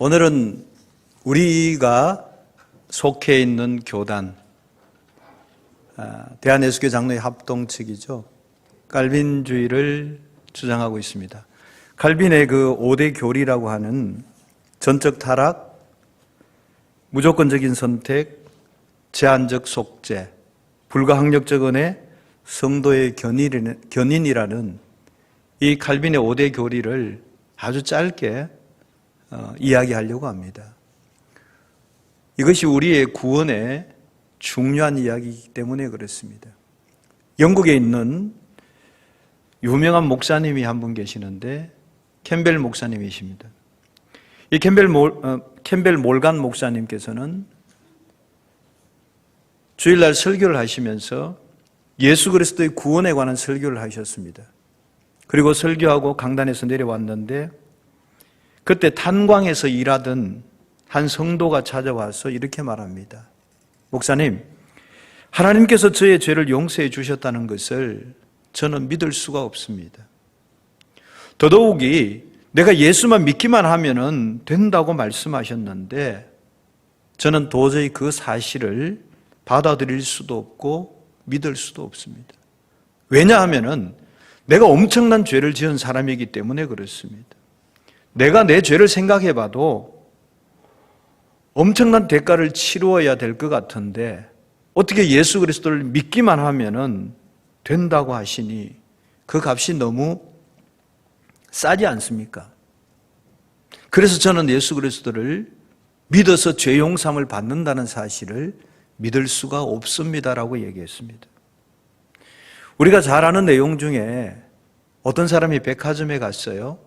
오늘은 우리가 속해 있는 교단, 대한예수교 장로회 합동 측이죠. 칼빈주의를 주장하고 있습니다. 칼빈의 그 5대 교리라고 하는 전적 타락, 무조건적인 선택, 제한적 속죄, 불가항력적 은혜, 성도의 견인이라는 이 칼빈의 5대 교리를 아주 짧게 이야기하려고 합니다. 이것이 우리의 구원에 중요한 이야기이기 때문에 그렇습니다. 영국에 있는 유명한 목사님이 한 분 계시는데 캠벨 목사님이십니다. 이 캠벨 몰간 목사님께서는 주일날 설교를 하시면서 예수 그리스도의 구원에 관한 설교를 하셨습니다. 그리고 설교하고 강단에서 내려왔는데 그때 탄광에서 일하던 한 성도가 찾아와서 이렇게 말합니다. 목사님, 하나님께서 저의 죄를 용서해 주셨다는 것을 저는 믿을 수가 없습니다. 더더욱이 내가 예수만 믿기만 하면 된다고 말씀하셨는데 저는 도저히 그 사실을 받아들일 수도 없고 믿을 수도 없습니다. 왜냐하면 내가 엄청난 죄를 지은 사람이기 때문에 그렇습니다. 내가 내 죄를 생각해 봐도 엄청난 대가를 치루어야 될 것 같은데 어떻게 예수 그리스도를 믿기만 하면 된다고 하시니 그 값이 너무 싸지 않습니까? 그래서 저는 예수 그리스도를 믿어서 죄 용서함을 받는다는 사실을 믿을 수가 없습니다라고 얘기했습니다. 우리가 잘 아는 내용 중에 어떤 사람이 백화점에 갔어요.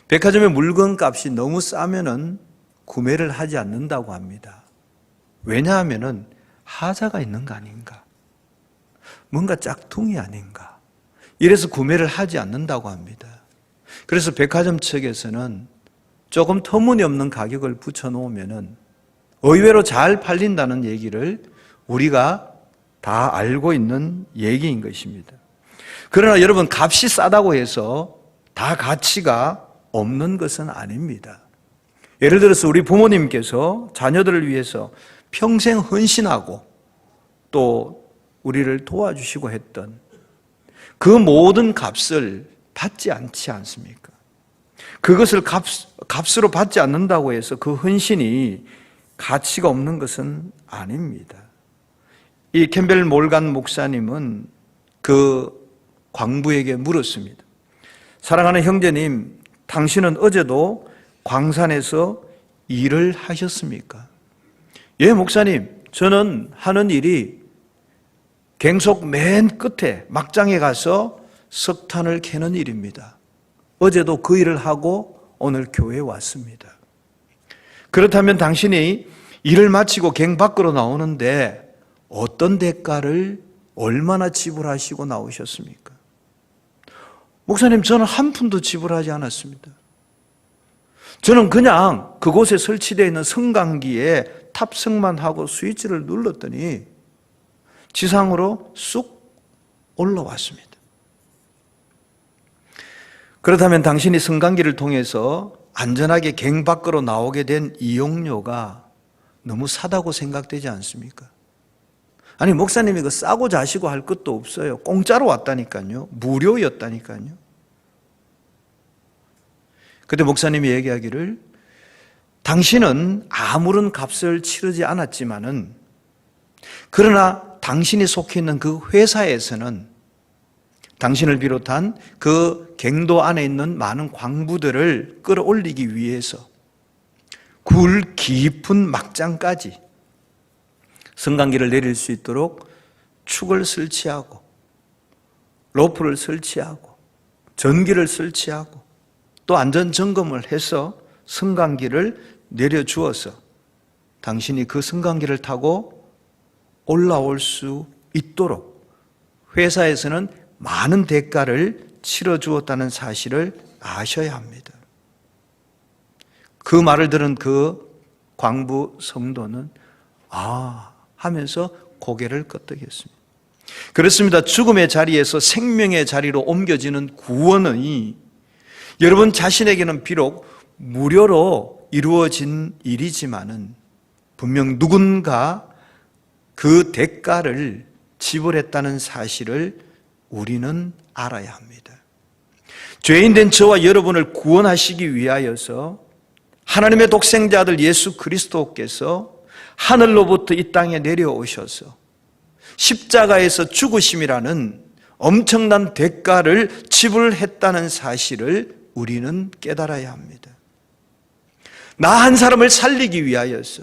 백화점의 물건값이 너무 싸면은 구매를 하지 않는다고 합니다. 왜냐하면은 하자가 있는 거 아닌가? 뭔가 짝퉁이 아닌가? 이래서 구매를 하지 않는다고 합니다. 그래서 백화점 측에서는 조금 터무니없는 가격을 붙여놓으면은 의외로 잘 팔린다는 얘기를 우리가 다 알고 있는 얘기인 것입니다. 그러나 여러분, 값이 싸다고 해서 다 가치가 없는 것은 아닙니다. 예를 들어서 우리 부모님께서 자녀들을 위해서 평생 헌신하고 또 우리를 도와주시고 했던 그 모든 값을 받지 않지 않습니까? 그것을 값으로 받지 않는다고 해서 그 헌신이 가치가 없는 것은 아닙니다. 이 캠벨 몰간 목사님은 그 광부에게 물었습니다. 사랑하는 형제님, 당신은 어제도 광산에서 일을 하셨습니까? 예, 목사님, 저는 하는 일이 갱속 맨 끝에 막장에 가서 석탄을 캐는 일입니다. 어제도 그 일을 하고 오늘 교회에 왔습니다. 그렇다면 당신이 일을 마치고 갱 밖으로 나오는데 어떤 대가를 얼마나 지불하시고 나오셨습니까? 목사님, 저는 한 푼도 지불하지 않았습니다. 저는 그냥 그곳에 설치되어 있는 성강기에 탑승만 하고 스위치를 눌렀더니 지상으로 쑥 올라왔습니다. 그렇다면 당신이 성강기를 통해서 안전하게 갱 밖으로 나오게 된 이용료가 너무 싸다고 생각되지 않습니까? 아니, 목사님이 그 싸고 자시고 할 것도 없어요. 공짜로 왔다니까요. 무료였다니까요. 그때 목사님이 얘기하기를 당신은 아무런 값을 치르지 않았지만은 그러나 당신이 속해 있는 그 회사에서는 당신을 비롯한 그 갱도 안에 있는 많은 광부들을 끌어올리기 위해서 굴 깊은 막장까지 성강기를 내릴 수 있도록 축을 설치하고 로프를 설치하고 전기를 설치하고 또 안전점검을 해서 성강기를 내려주어서 당신이 그 성강기를 타고 올라올 수 있도록 회사에서는 많은 대가를 치러주었다는 사실을 아셔야 합니다. 그 말을 들은 그 광부 성도는 하면서 고개를 끄덕였습니다. 그렇습니다. 죽음의 자리에서 생명의 자리로 옮겨지는 구원이 여러분 자신에게는 비록 무료로 이루어진 일이지만은 분명 누군가 그 대가를 지불했다는 사실을 우리는 알아야 합니다. 죄인된 저와 여러분을 구원하시기 위하여서 하나님의 독생자 아들 예수 그리스도께서 하늘로부터 이 땅에 내려오셔서 십자가에서 죽으심이라는 엄청난 대가를 지불했다는 사실을 우리는 깨달아야 합니다. 나 한 사람을 살리기 위하여서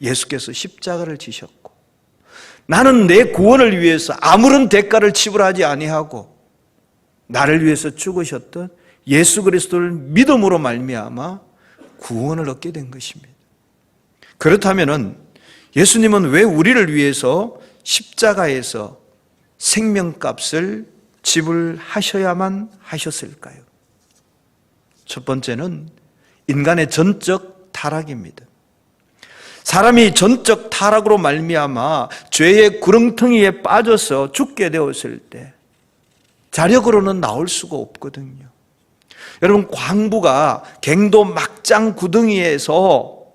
예수께서 십자가를 지셨고, 나는 내 구원을 위해서 아무런 대가를 지불하지 아니하고 나를 위해서 죽으셨던 예수 그리스도를 믿음으로 말미암아 구원을 얻게 된 것입니다. 그렇다면 예수님은 왜 우리를 위해서 십자가에서 생명값을 지불하셔야만 하셨을까요? 첫 번째는 인간의 전적 타락입니다. 사람이 전적 타락으로 말미암아 죄의 구렁텅이에 빠져서 죽게 되었을 때 자력으로는 나올 수가 없거든요. 여러분, 광부가 갱도 막장 구덩이에서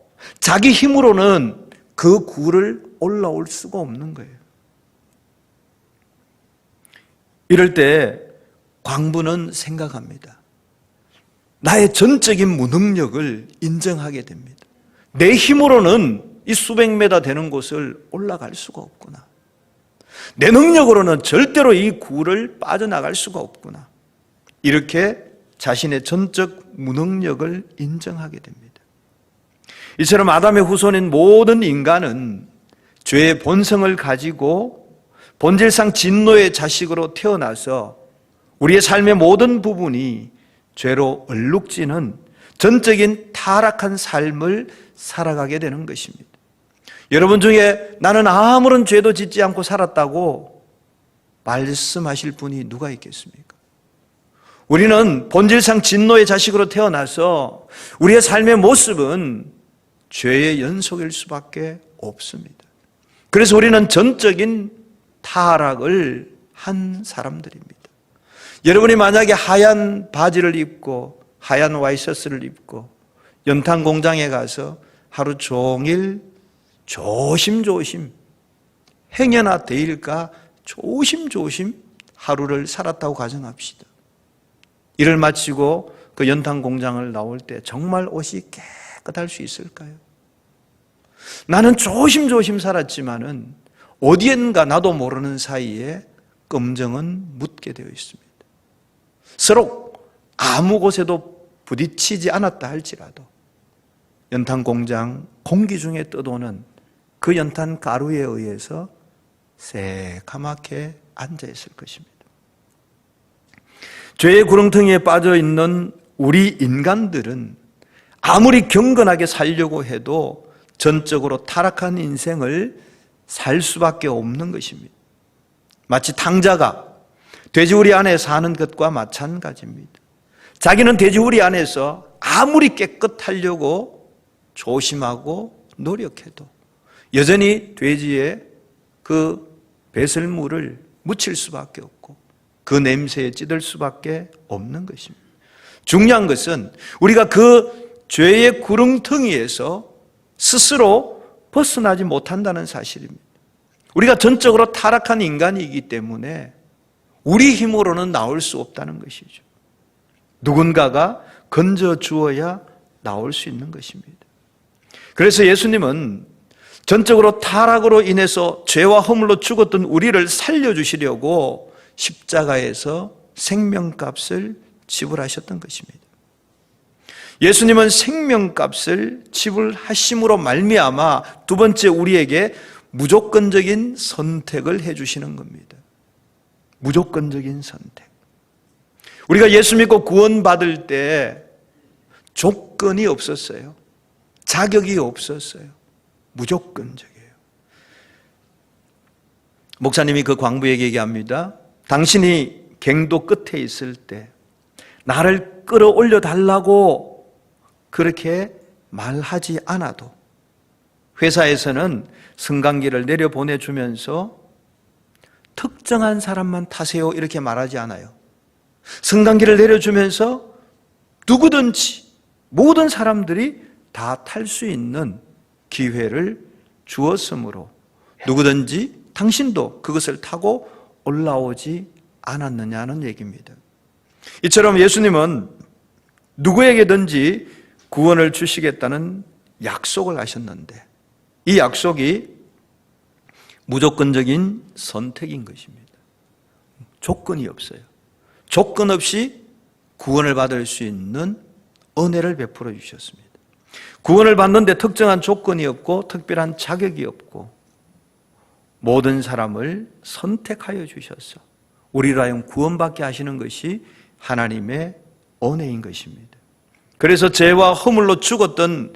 자기 힘으로는 그 굴을 올라올 수가 없는 거예요. 이럴 때 광부는 생각합니다. 나의 전적인 무능력을 인정하게 됩니다. 내 힘으로는 이 수백 메다 되는 곳을 올라갈 수가 없구나. 내 능력으로는 절대로 이 굴을 빠져나갈 수가 없구나. 이렇게 자신의 전적 무능력을 인정하게 됩니다. 이처럼 아담의 후손인 모든 인간은 죄의 본성을 가지고 본질상 진노의 자식으로 태어나서 우리의 삶의 모든 부분이 죄로 얼룩지는 전적인 타락한 삶을 살아가게 되는 것입니다. 여러분 중에 나는 아무런 죄도 짓지 않고 살았다고 말씀하실 분이 누가 있겠습니까? 우리는 본질상 진노의 자식으로 태어나서 우리의 삶의 모습은 죄의 연속일 수밖에 없습니다. 그래서 우리는 전적인 타락을 한 사람들입니다. 여러분이 만약에 하얀 바지를 입고 하얀 와이셔츠를 입고 연탄 공장에 가서 하루 종일 조심조심 행여나 데일까 조심조심 하루를 살았다고 가정합시다. 일을 마치고 그 연탄 공장을 나올 때 정말 옷이 깨끗할 수 있을까요? 나는 조심조심 살았지만은 어디엔가 나도 모르는 사이에 끔정은 묻게 되어 있습니다. 서로 아무 곳에도 부딪히지 않았다 할지라도 연탄 공장 공기 중에 떠도는 그 연탄 가루에 의해서 새카맣게 앉아 있을 것입니다. 죄의 구렁텅이에 빠져 있는 우리 인간들은 아무리 경건하게 살려고 해도 전적으로 타락한 인생을 살 수밖에 없는 것입니다. 마치 탕자가 돼지우리 안에 사는 것과 마찬가지입니다. 자기는 돼지우리 안에서 아무리 깨끗하려고 조심하고 노력해도 여전히 돼지의 그 배설물을 묻힐 수밖에 없고 그 냄새에 찌들 수밖에 없는 것입니다. 중요한 것은 우리가 그 죄의 구렁텅이에서 스스로 벗어나지 못한다는 사실입니다. 우리가 전적으로 타락한 인간이기 때문에 우리 힘으로는 나올 수 없다는 것이죠. 누군가가 건져 주어야 나올 수 있는 것입니다. 그래서 예수님은 전적으로 타락으로 인해서 죄와 허물로 죽었던 우리를 살려주시려고 십자가에서 생명값을 지불하셨던 것입니다. 예수님은 생명값을 지불하심으로 말미암아 두 번째 우리에게 무조건적인 선택을 해주시는 겁니다. 무조건적인 선택. 우리가 예수 믿고 구원받을 때 조건이 없었어요. 자격이 없었어요. 무조건적이에요. 목사님이 그 광부에게 얘기합니다. 당신이 갱도 끝에 있을 때 나를 끌어올려 달라고 그렇게 말하지 않아도 회사에서는 승강기를 내려보내주면서 특정한 사람만 타세요 이렇게 말하지 않아요. 승강기를 내려주면서 누구든지 모든 사람들이 다 탈 수 있는 기회를 주었으므로 누구든지 당신도 그것을 타고 올라오지 않았느냐는 얘기입니다. 이처럼 예수님은 누구에게든지 구원을 주시겠다는 약속을 하셨는데 이 약속이 무조건적인 선택인 것입니다. 조건이 없어요. 조건 없이 구원을 받을 수 있는 은혜를 베풀어 주셨습니다. 구원을 받는데 특정한 조건이 없고 특별한 자격이 없고 모든 사람을 선택하여 주셔서 우리로 하여금 구원받게 하시는 것이 하나님의 은혜인 것입니다. 그래서 죄와 허물로 죽었던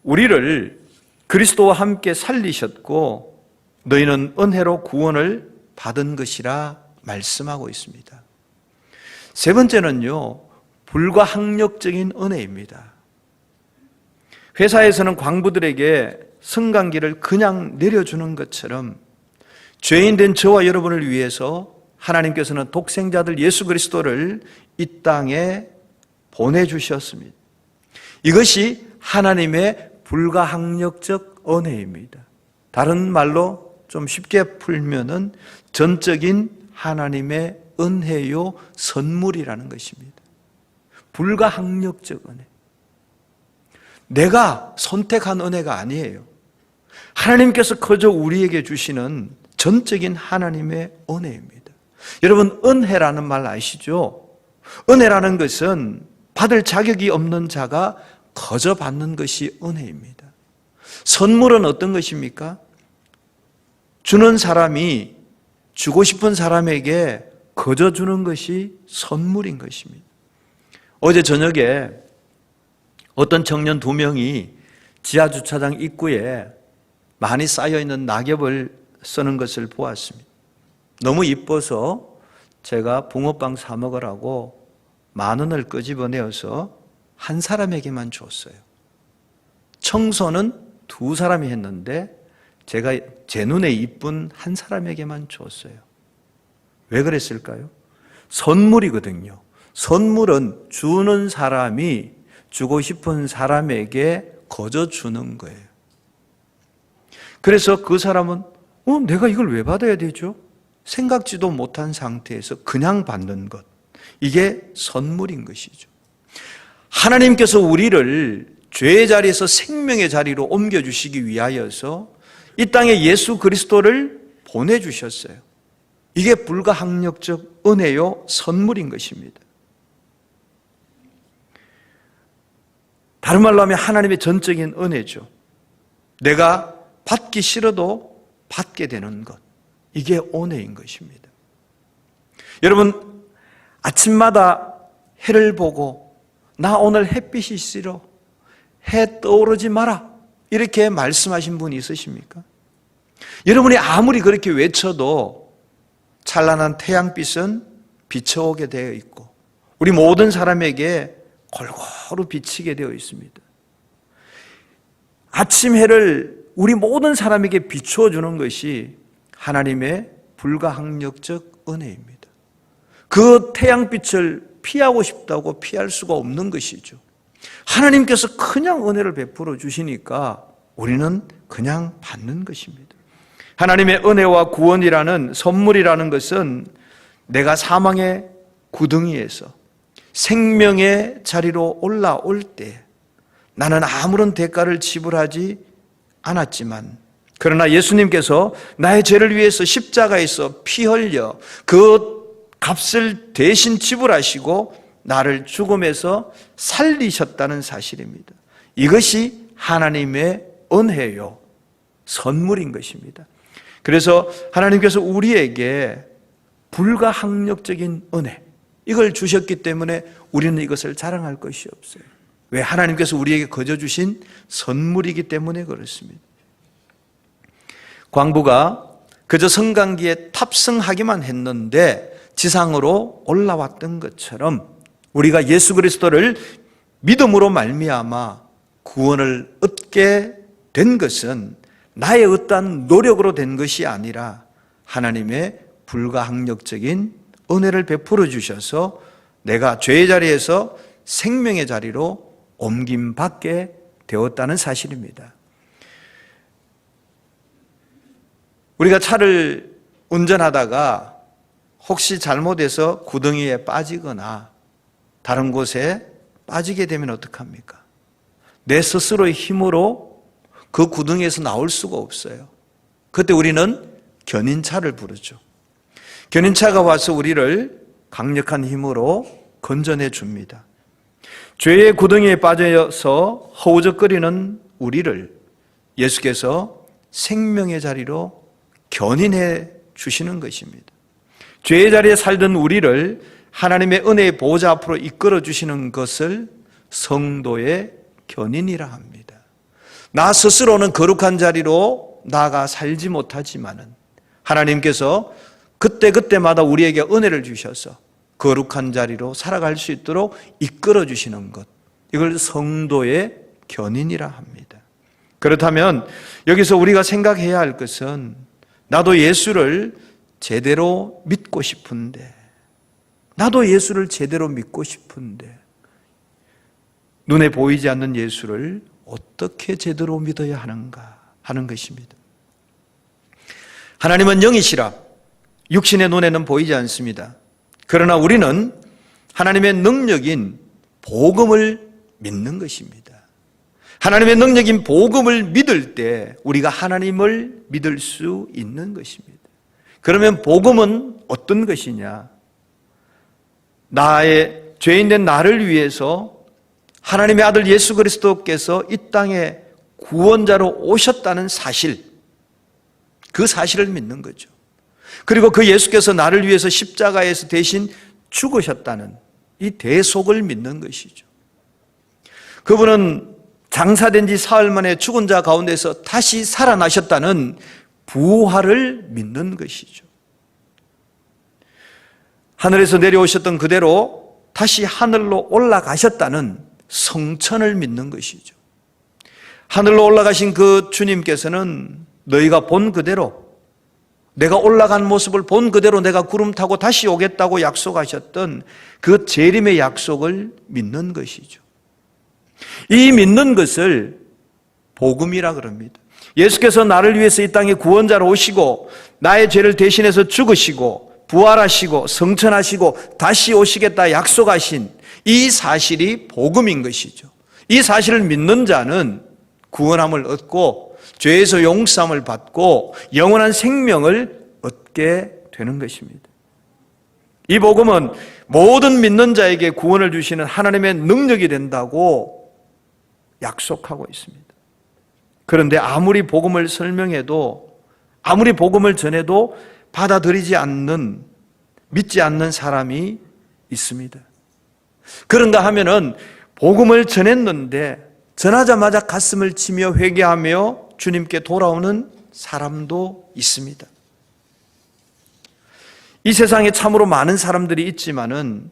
우리를 그리스도와 함께 살리셨고 너희는 은혜로 구원을 받은 것이라 말씀하고 있습니다. 세 번째는요, 불가항력적인 은혜입니다. 회사에서는 광부들에게 승강기를 그냥 내려주는 것처럼 죄인 된 저와 여러분을 위해서 하나님께서는 독생자들 예수 그리스도를 이 땅에 보내주셨습니다. 이것이 하나님의 불가항력적 은혜입니다. 다른 말로 좀 쉽게 풀면은 전적인 하나님의 은혜요 선물이라는 것입니다. 불가항력적 은혜. 내가 선택한 은혜가 아니에요. 하나님께서 그저 우리에게 주시는 전적인 하나님의 은혜입니다. 여러분, 은혜라는 말 아시죠? 은혜라는 것은 받을 자격이 없는 자가 거저 받는 것이 은혜입니다. 선물은 어떤 것입니까? 주는 사람이 주고 싶은 사람에게 거저 주는 것이 선물인 것입니다. 어제 저녁에 어떤 청년 2명이 지하주차장 입구에 많이 쌓여있는 낙엽을 쓰는 것을 보았습니다. 너무 이뻐서 제가 붕어빵 사 먹으라고 10,000원을 끄집어내어서 한 사람에게만 줬어요. 청소는 2사람이 했는데 제가 제 눈에 이쁜 한 사람에게만 줬어요. 왜 그랬을까요? 선물이거든요. 선물은 주는 사람이 주고 싶은 사람에게 거저 주는 거예요. 그래서 그 사람은 내가 이걸 왜 받아야 되죠? 생각지도 못한 상태에서 그냥 받는 것. 이게 선물인 것이죠. 하나님께서 우리를 죄의 자리에서 생명의 자리로 옮겨주시기 위하여서 이 땅에 예수 그리스도를 보내주셨어요. 이게 불가항력적 은혜요 선물인 것입니다. 다른 말로 하면 하나님의 전적인 은혜죠. 내가 받기 싫어도 받게 되는 것. 이게 은혜인 것입니다. 여러분, 아침마다 해를 보고 나 오늘 햇빛이 싫어. 해 떠오르지 마라. 이렇게 말씀하신 분이 있으십니까? 여러분이 아무리 그렇게 외쳐도 찬란한 태양빛은 비춰오게 되어 있고 우리 모든 사람에게 골고루 비치게 되어 있습니다. 아침 해를 우리 모든 사람에게 비추어 주는 것이 하나님의 불가항력적 은혜입니다. 그 태양빛을 피하고 싶다고 피할 수가 없는 것이죠. 하나님께서 그냥 은혜를 베풀어 주시니까 우리는 그냥 받는 것입니다. 하나님의 은혜와 구원이라는 선물이라는 것은 내가 사망의 구덩이에서 생명의 자리로 올라올 때 나는 아무런 대가를 지불하지 않았지만 그러나 예수님께서 나의 죄를 위해서 십자가에서 피 흘려 그 값을 대신 지불하시고 나를 죽음에서 살리셨다는 사실입니다. 이것이 하나님의 은혜요 선물인 것입니다. 그래서 하나님께서 우리에게 불가항력적인 은혜 이걸 주셨기 때문에 우리는 이것을 자랑할 것이 없어요. 왜? 하나님께서 우리에게 거저 주신 선물이기 때문에 그렇습니다. 광부가 그저 성강기에 탑승하기만 했는데 지상으로 올라왔던 것처럼 우리가 예수 그리스도를 믿음으로 말미암아 구원을 얻게 된 것은 나의 어떠한 노력으로 된 것이 아니라 하나님의 불가항력적인 은혜를 베풀어 주셔서 내가 죄의 자리에서 생명의 자리로 옮김받게 되었다는 사실입니다. 우리가 차를 운전하다가 혹시 잘못해서 구덩이에 빠지거나 다른 곳에 빠지게 되면 어떡합니까? 내 스스로의 힘으로 그 구덩이에서 나올 수가 없어요. 그때 우리는 견인차를 부르죠. 견인차가 와서 우리를 강력한 힘으로 건져내 줍니다. 죄의 구덩이에 빠져서 허우적거리는 우리를 예수께서 생명의 자리로 견인해 주시는 것입니다. 죄의 자리에 살던 우리를 하나님의 은혜의 보좌 앞으로 이끌어 주시는 것을 성도의 견인이라 합니다. 나 스스로는 거룩한 자리로 나아가 살지 못하지만은 하나님께서 그때그때마다 우리에게 은혜를 주셔서 거룩한 자리로 살아갈 수 있도록 이끌어 주시는 것, 이걸 성도의 견인이라 합니다. 그렇다면 여기서 우리가 생각해야 할 것은 나도 예수를 제대로 믿고 싶은데, 나도 예수를 제대로 믿고 싶은데 눈에 보이지 않는 예수를 어떻게 제대로 믿어야 하는가 하는 것입니다. 하나님은 영이시라 육신의 눈에는 보이지 않습니다. 그러나 우리는 하나님의 능력인 복음을 믿는 것입니다. 하나님의 능력인 복음을 믿을 때 우리가 하나님을 믿을 수 있는 것입니다. 그러면 복음은 어떤 것이냐? 나의 죄인된 나를 위해서 하나님의 아들 예수 그리스도께서 이 땅에 구원자로 오셨다는 사실, 그 사실을 믿는 거죠. 그리고 그 예수께서 나를 위해서 십자가에서 대신 죽으셨다는 이 대속을 믿는 것이죠. 그분은 장사된 지 사흘 만에 죽은 자 가운데서 다시 살아나셨다는 부활을 믿는 것이죠. 하늘에서 내려오셨던 그대로 다시 하늘로 올라가셨다는 성천을 믿는 것이죠. 하늘로 올라가신 그 주님께서는 너희가 본 그대로, 내가 올라간 모습을 본 그대로 내가 구름 타고 다시 오겠다고 약속하셨던 그 재림의 약속을 믿는 것이죠. 이 믿는 것을 복음이라 그럽니다. 예수께서 나를 위해서 이 땅에 구원자로 오시고 나의 죄를 대신해서 죽으시고 부활하시고 성천하시고 다시 오시겠다 약속하신 이 사실이 복음인 것이죠. 이 사실을 믿는 자는 구원함을 얻고 죄에서 용서함을 받고 영원한 생명을 얻게 되는 것입니다. 이 복음은 모든 믿는 자에게 구원을 주시는 하나님의 능력이 된다고 약속하고 있습니다. 그런데 아무리 복음을 설명해도, 아무리 복음을 전해도 받아들이지 않는, 믿지 않는 사람이 있습니다. 그런가 하면은 복음을 전했는데 전하자마자 가슴을 치며 회개하며 주님께 돌아오는 사람도 있습니다. 이 세상에 참으로 많은 사람들이 있지만은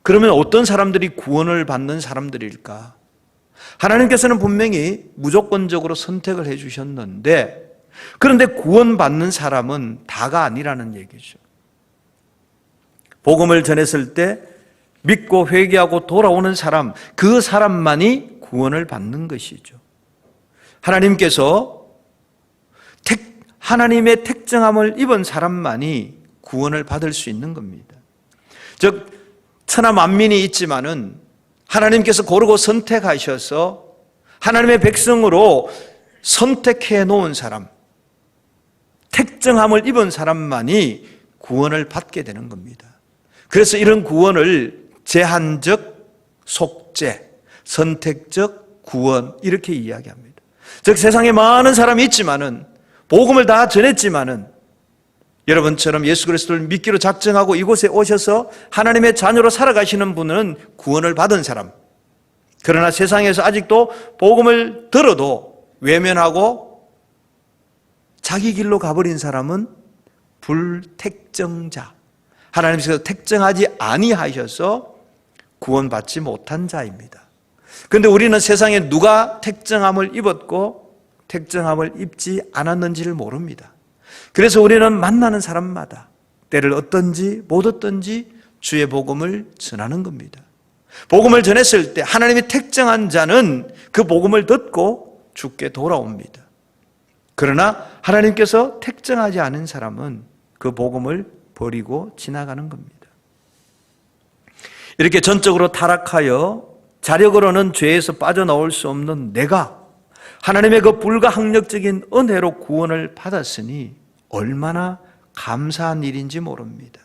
그러면 어떤 사람들이 구원을 받는 사람들일까? 하나님께서는 분명히 무조건적으로 선택을 해 주셨는데, 그런데 구원받는 사람은 다가 아니라는 얘기죠. 복음을 전했을 때 믿고 회개하고 돌아오는 사람, 그 사람만이 구원을 받는 것이죠. 하나님께서 하나님의 택정함을 입은 사람만이 구원을 받을 수 있는 겁니다. 즉 천하 만민이 있지만은 하나님께서 고르고 선택하셔서 하나님의 백성으로 선택해 놓은 사람, 택정함을 입은 사람만이 구원을 받게 되는 겁니다. 그래서 이런 구원을 제한적 속죄, 선택적 구원, 이렇게 이야기합니다. 즉 세상에 많은 사람이 있지만은 복음을 다 전했지만은 여러분처럼 예수 그리스도를 믿기로 작정하고 이곳에 오셔서 하나님의 자녀로 살아가시는 분은 구원을 받은 사람, 그러나 세상에서 아직도 복음을 들어도 외면하고 자기 길로 가버린 사람은 불택정자, 하나님께서 택정하지 아니하셔서 구원받지 못한 자입니다. 그런데 우리는 세상에 누가 택정함을 입었고 택정함을 입지 않았는지를 모릅니다. 그래서 우리는 만나는 사람마다 때를 얻든지 못 얻든지 주의 복음을 전하는 겁니다. 복음을 전했을 때 하나님이 택정한 자는 그 복음을 듣고 주께 돌아옵니다. 그러나 하나님께서 택정하지 않은 사람은 그 복음을 버리고 지나가는 겁니다. 이렇게 전적으로 타락하여 자력으로는 죄에서 빠져나올 수 없는 내가 하나님의 그 불가항력적인 은혜로 구원을 받았으니 얼마나 감사한 일인지 모릅니다.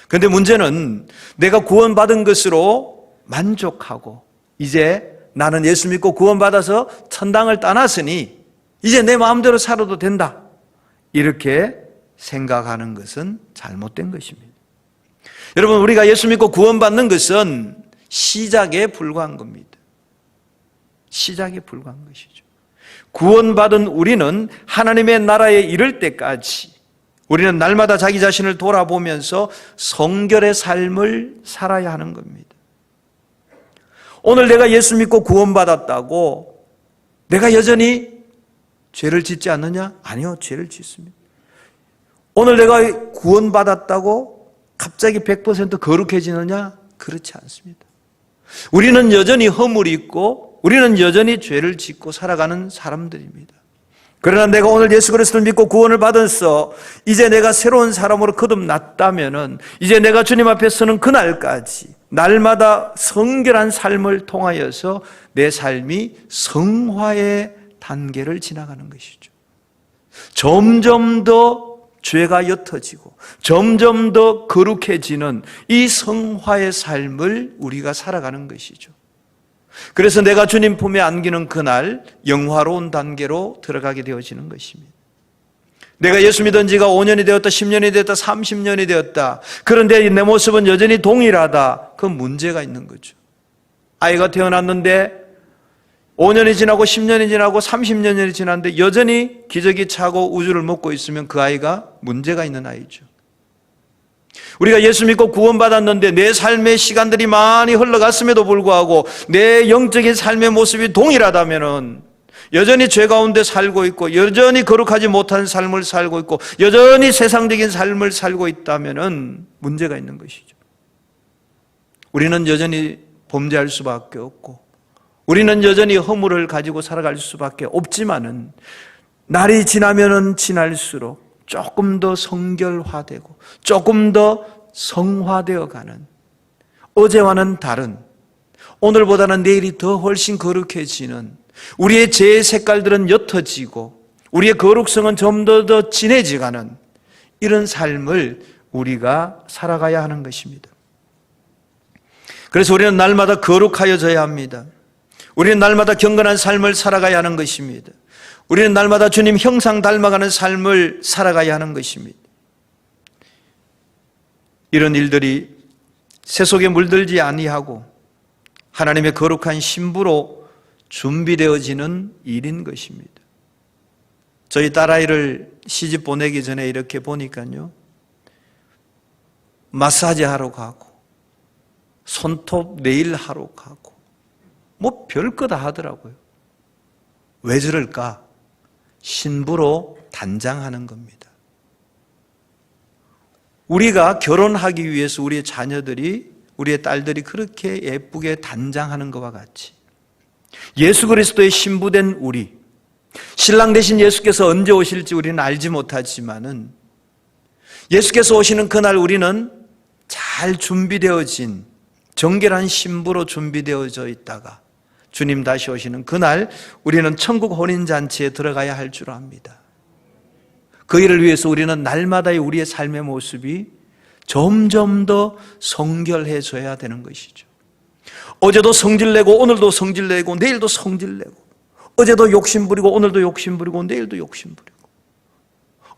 그런데 문제는 내가 구원받은 것으로 만족하고 이제 나는 예수 믿고 구원받아서 천당을 떠났으니 이제 내 마음대로 살아도 된다, 이렇게 생각하는 것은 잘못된 것입니다. 여러분, 우리가 예수 믿고 구원받는 것은 시작에 불과한 겁니다. 시작에 불과한 것이죠. 구원받은 우리는 하나님의 나라에 이를 때까지 우리는 날마다 자기 자신을 돌아보면서 성결의 삶을 살아야 하는 겁니다. 오늘 내가 예수 믿고 구원받았다고 내가 여전히 죄를 짓지 않느냐? 아니요, 죄를 짓습니다. 오늘 내가 구원받았다고 갑자기 100% 거룩해지느냐? 그렇지 않습니다. 우리는 여전히 허물이 있고 우리는 여전히 죄를 짓고 살아가는 사람들입니다. 그러나 내가 오늘 예수 그리스도를 믿고 구원을 받았어, 이제 내가 새로운 사람으로 거듭났다면은 이제 내가 주님 앞에 서는 그날까지 날마다 성결한 삶을 통하여서 내 삶이 성화의 단계를 지나가는 것이죠. 점점 더 죄가 옅어지고 점점 더 거룩해지는 이 성화의 삶을 우리가 살아가는 것이죠. 그래서 내가 주님 품에 안기는 그날 영화로운 단계로 들어가게 되어지는 것입니다. 내가 예수 믿은 지가 5년이 되었다, 10년이 되었다, 30년이 되었다. 그런데 내 모습은 여전히 동일하다. 그 문제가 있는 거죠. 아이가 태어났는데 5년이 지나고 10년이 지나고 30년이 지났는데 여전히 기저귀 차고 우주를 먹고 있으면 그 아이가 문제가 있는 아이죠. 우리가 예수 믿고 구원받았는데 내 삶의 시간들이 많이 흘러갔음에도 불구하고 내 영적인 삶의 모습이 동일하다면, 여전히 죄 가운데 살고 있고 여전히 거룩하지 못한 삶을 살고 있고 여전히 세상적인 삶을 살고 있다면 문제가 있는 것이죠. 우리는 여전히 범죄할 수밖에 없고 우리는 여전히 허물을 가지고 살아갈 수밖에 없지만은 날이 지나면은 지날수록 조금 더 성결화되고 조금 더 성화되어 가는, 어제와는 다른, 오늘보다는 내일이 더 훨씬 거룩해지는, 우리의 죄의 색깔들은 옅어지고 우리의 거룩성은 좀 더 진해지가는 이런 삶을 우리가 살아가야 하는 것입니다. 그래서 우리는 날마다 거룩하여져야 합니다. 우리는 날마다 경건한 삶을 살아가야 하는 것입니다. 우리는 날마다 주님 형상 닮아가는 삶을 살아가야 하는 것입니다. 이런 일들이 세속에 물들지 아니하고 하나님의 거룩한 신부로 준비되어지는 일인 것입니다. 저희 딸아이를 시집 보내기 전에 이렇게 보니까요, 마사지 하러 가고 손톱 네일 하러 가고 뭐 별거 다 하더라고요. 왜 저럴까? 신부로 단장하는 겁니다. 우리가 결혼하기 위해서 우리의 자녀들이, 우리의 딸들이 그렇게 예쁘게 단장하는 것과 같이 예수 그리스도의 신부된 우리, 신랑 대신 예수께서 언제 오실지 우리는 알지 못하지만은 예수께서 오시는 그날 우리는 잘 준비되어진 정결한 신부로 준비되어져 있다가 주님 다시 오시는 그날 우리는 천국 혼인잔치에 들어가야 할 줄 압니다. 그 일을 위해서 우리는 날마다의 우리의 삶의 모습이 점점 더 성결해져야 되는 것이죠. 어제도 성질내고 오늘도 성질내고 내일도 성질내고, 어제도 욕심부리고 오늘도 욕심부리고 내일도 욕심부리고,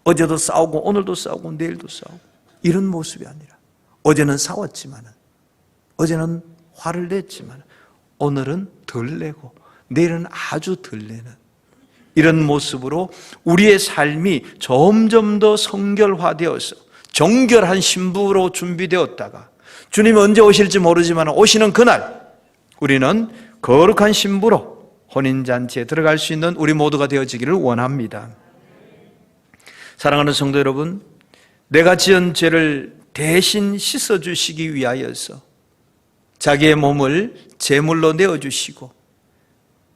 어제도 싸우고 오늘도 싸우고 내일도 싸우고, 이런 모습이 아니라 어제는 싸웠지만, 어제는 화를 냈지만 오늘은 덜 내고 내일은 아주 덜 내는 이런 모습으로 우리의 삶이 점점 더 성결화되어서 정결한 신부로 준비되었다가 주님이 언제 오실지 모르지만 오시는 그날 우리는 거룩한 신부로 혼인잔치에 들어갈 수 있는 우리 모두가 되어지기를 원합니다. 사랑하는 성도 여러분, 내가 지은 죄를 대신 씻어주시기 위하여서 자기의 몸을 제물로 내어주시고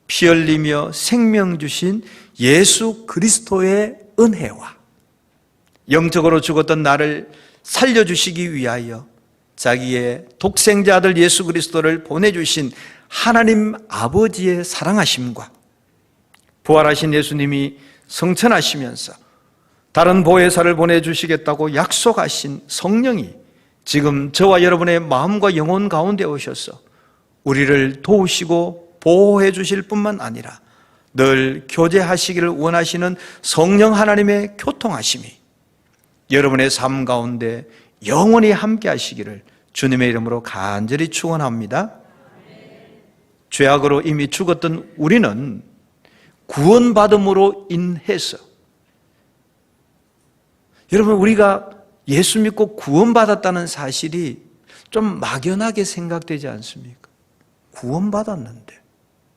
피 흘리며 생명 주신 예수 그리스도의 은혜와 영적으로 죽었던 나를 살려주시기 위하여 자기의 독생자 아들 예수 그리스도를 보내주신 하나님 아버지의 사랑하심과 부활하신 예수님이 성천하시면서 다른 보혜사를 보내주시겠다고 약속하신 성령이 지금 저와 여러분의 마음과 영혼 가운데 오셔서 우리를 도우시고 보호해 주실 뿐만 아니라 늘 교제하시기를 원하시는 성령 하나님의 교통하심이 여러분의 삶 가운데 영원히 함께 하시기를 주님의 이름으로 간절히 축원합니다. 죄악으로 이미 죽었던 우리는 구원받음으로 인해서, 여러분, 우리가 예수 믿고 구원받았다는 사실이 좀 막연하게 생각되지 않습니까? 구원받았는데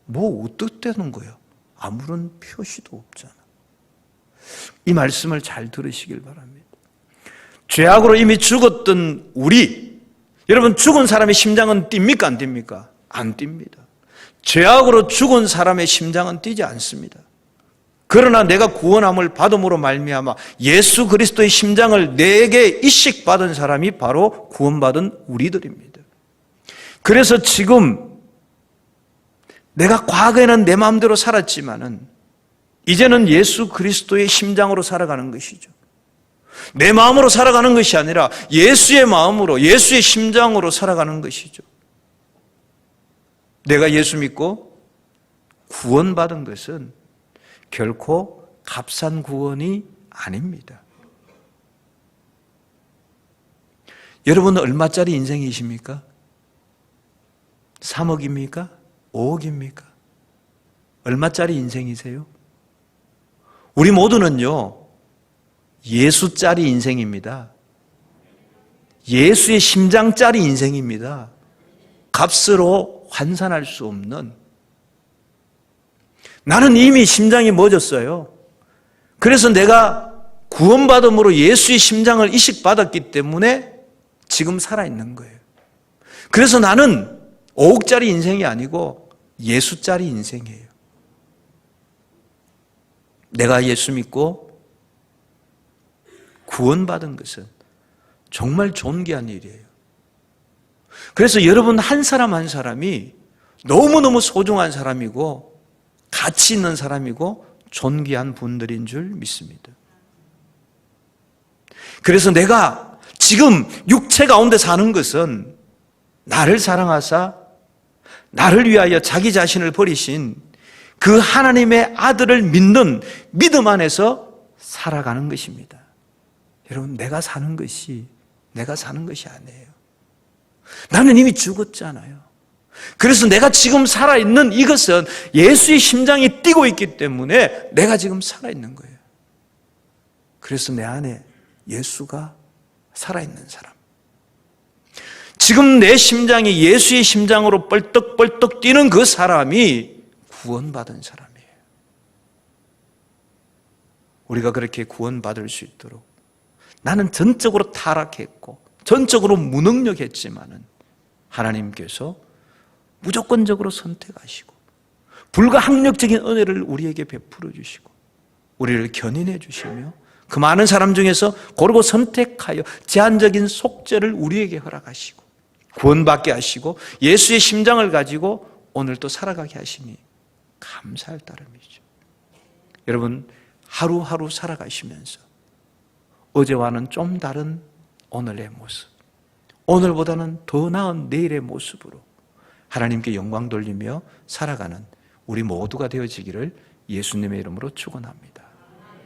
뭐 어떻게 되는 거예요? 아무런 표시도 없잖아. 이 말씀을 잘 들으시길 바랍니다. 죄악으로 이미 죽었던 우리, 여러분, 죽은 사람의 심장은 뜁니까 안 뜁니까? 안 뜁니다. 죄악으로 죽은 사람의 심장은 뛰지 않습니다. 그러나 내가 구원함을 받음으로 말미암아 예수 그리스도의 심장을 내게 이식받은 사람이 바로 구원받은 우리들입니다. 그래서 지금 내가 과거에는 내 마음대로 살았지만은 이제는 예수 그리스도의 심장으로 살아가는 것이죠. 내 마음으로 살아가는 것이 아니라 예수의 마음으로, 예수의 심장으로 살아가는 것이죠. 내가 예수 믿고 구원받은 것은 결코 값싼 구원이 아닙니다. 여러분은 얼마짜리 인생이십니까? 3억입니까? 5억입니까? 얼마짜리 인생이세요? 우리 모두는요, 예수짜리 인생입니다. 예수의 심장짜리 인생입니다. 값으로 환산할 수 없는. 나는 이미 심장이 멎었어요. 그래서 내가 구원받음으로 예수의 심장을 이식받았기 때문에 지금 살아있는 거예요. 그래서 나는 5억짜리 인생이 아니고 예수짜리 인생이에요. 내가 예수 믿고 구원받은 것은 정말 존귀한 일이에요. 그래서 여러분 한 사람 한 사람이 너무너무 소중한 사람이고 가치 있는 사람이고 존귀한 분들인 줄 믿습니다. 그래서 내가 지금 육체 가운데 사는 것은 나를 사랑하사 나를 위하여 자기 자신을 버리신 그 하나님의 아들을 믿는 믿음 안에서 살아가는 것입니다. 여러분, 내가 사는 것이 아니에요. 나는 이미 죽었잖아요. 그래서 내가 지금 살아있는 이것은 예수의 심장이 뛰고 있기 때문에 내가 지금 살아있는 거예요. 그래서 내 안에 예수가 살아있는 사람. 지금 내 심장이 예수의 심장으로 뻘떡뻘떡 뛰는 그 사람이 구원받은 사람이에요. 우리가 그렇게 구원받을 수 있도록 나는 전적으로 타락했고 전적으로 무능력했지만은 하나님께서 무조건적으로 선택하시고 불가항력적인 은혜를 우리에게 베풀어 주시고 우리를 견인해 주시며 그 많은 사람 중에서 고르고 선택하여 제한적인 속죄를 우리에게 허락하시고 구원받게 하시고 예수의 심장을 가지고 오늘 또 살아가게 하시니 감사할 따름이죠. 여러분, 하루하루 살아가시면서 어제와는 좀 다른 오늘의 모습, 오늘보다는 더 나은 내일의 모습으로 하나님께 영광 돌리며 살아가는 우리 모두가 되어지기를 예수님의 이름으로 축원합니다.